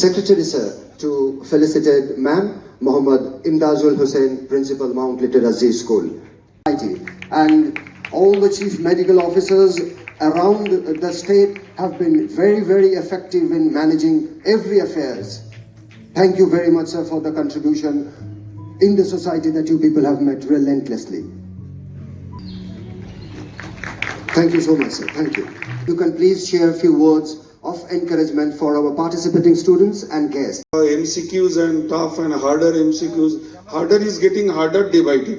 Secretary Sir to felicitate Ma'am Mohammad Imdazul Hussain, Principal Mount Literacy School. And all the chief medical officers around the state have been very, very effective in managing every affairs. Thank you very much, sir, for the contribution in the society that you people have met relentlessly. Thank you so much, sir. Thank you. You can please share a few words of encouragement for our participating students and guests. MCQs and tough and harder MCQs, harder is getting harder day by day.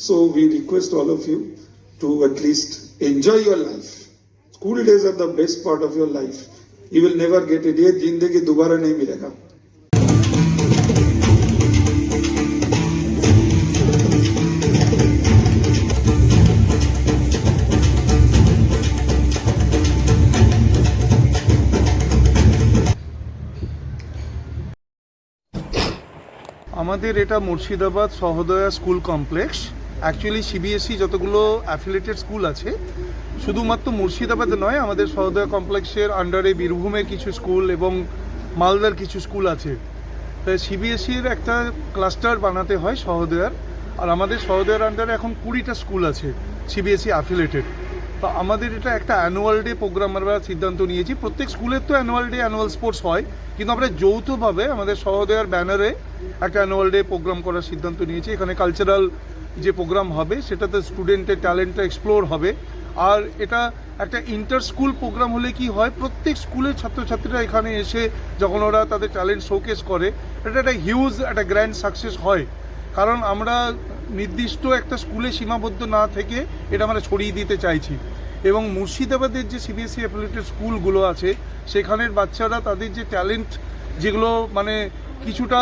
So we request all of you to at least enjoy your life. School days are the best part of your life. You will never get it. ये जिंदगी दोबारा नहीं मिलेगा. আমাদের এটা Murshidabad Sahodaya school complex. Actually CBSE যতগুলো affiliated school আছে শুধুমাত্র মুর্শিদাবাদে নয়, আমাদের সহদয়া কমপ্লেক্সের আন্ডারে বীরভূমের কিছু স্কুল এবং মালদার কিছু স্কুল আছে। তাই সিবিএসইর একটা ক্লাস্টার বানাতে হয় সহদয়ার, আর আমাদের সহদয়ার আন্ডারে এখন 20টা স্কুল আছে সিবিএসই অ্যাফিলিয়েটেড। তো আমাদের এটা একটা অ্যানুয়াল ডে প্রোগ্রাম আমরা সিদ্ধান্ত নিয়েছি। প্রত্যেক স্কুলের তো অ্যানুয়াল ডে অ্যানুয়াল স্পোর্টস হয়, কিন্তু আমরা যৌথভাবে আমাদের সহদয়ার ব্যানারে একটা অ্যানুয়াল ডে প্রোগ্রাম করার সিদ্ধান্ত নিয়েছি। এখানে কালচারাল যে প্রোগ্রাম হবে সেটাতে স্টুডেন্টের ট্যালেন্টটা এক্সপ্লোর হবে। আর এটা একটা ইন্টার স্কুল প্রোগ্রাম হলে কি হয়, প্রত্যেক স্কুলের ছাত্রছাত্রীরা এখানে এসে যখন ওরা তাদের ট্যালেন্ট শোকেস করে, এটা একটা হিউজ একটা গ্র্যান্ড সাকসেস হয়। কারণ আমরা নির্দিষ্ট একটা স্কুলে সীমাবদ্ধ না থেকে এটা আমরা ছড়িয়ে দিতে চাইছি। এবং মুর্শিদাবাদের যে সিবিএসই অ্যাফিলিয়েটেড স্কুলগুলো আছে সেখানের বাচ্চারা তাদের যে ট্যালেন্ট যেগুলো মানে কিছুটা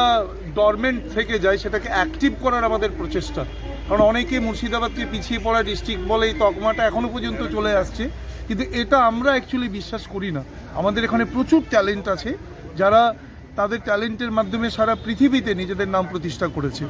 ডরমেন্ট থেকে যায় সেটাকে অ্যাক্টিভ করার আমাদের প্রচেষ্টা। কারণ অনেকে মুর্শিদাবাদকে পিছিয়ে পড়া ডিস্ট্রিক্ট বলে এই তকমাটা এখনও পর্যন্ত চলে আসছে, কিন্তু এটা আমরা অ্যাকচুয়ালি বিশ্বাস করি না। আমাদের এখানে প্রচুর ট্যালেন্ট আছে যারা তাদের ট্যালেন্টের মাধ্যমে সারা পৃথিবীতে নিজেদের নাম প্রতিষ্ঠা করেছে।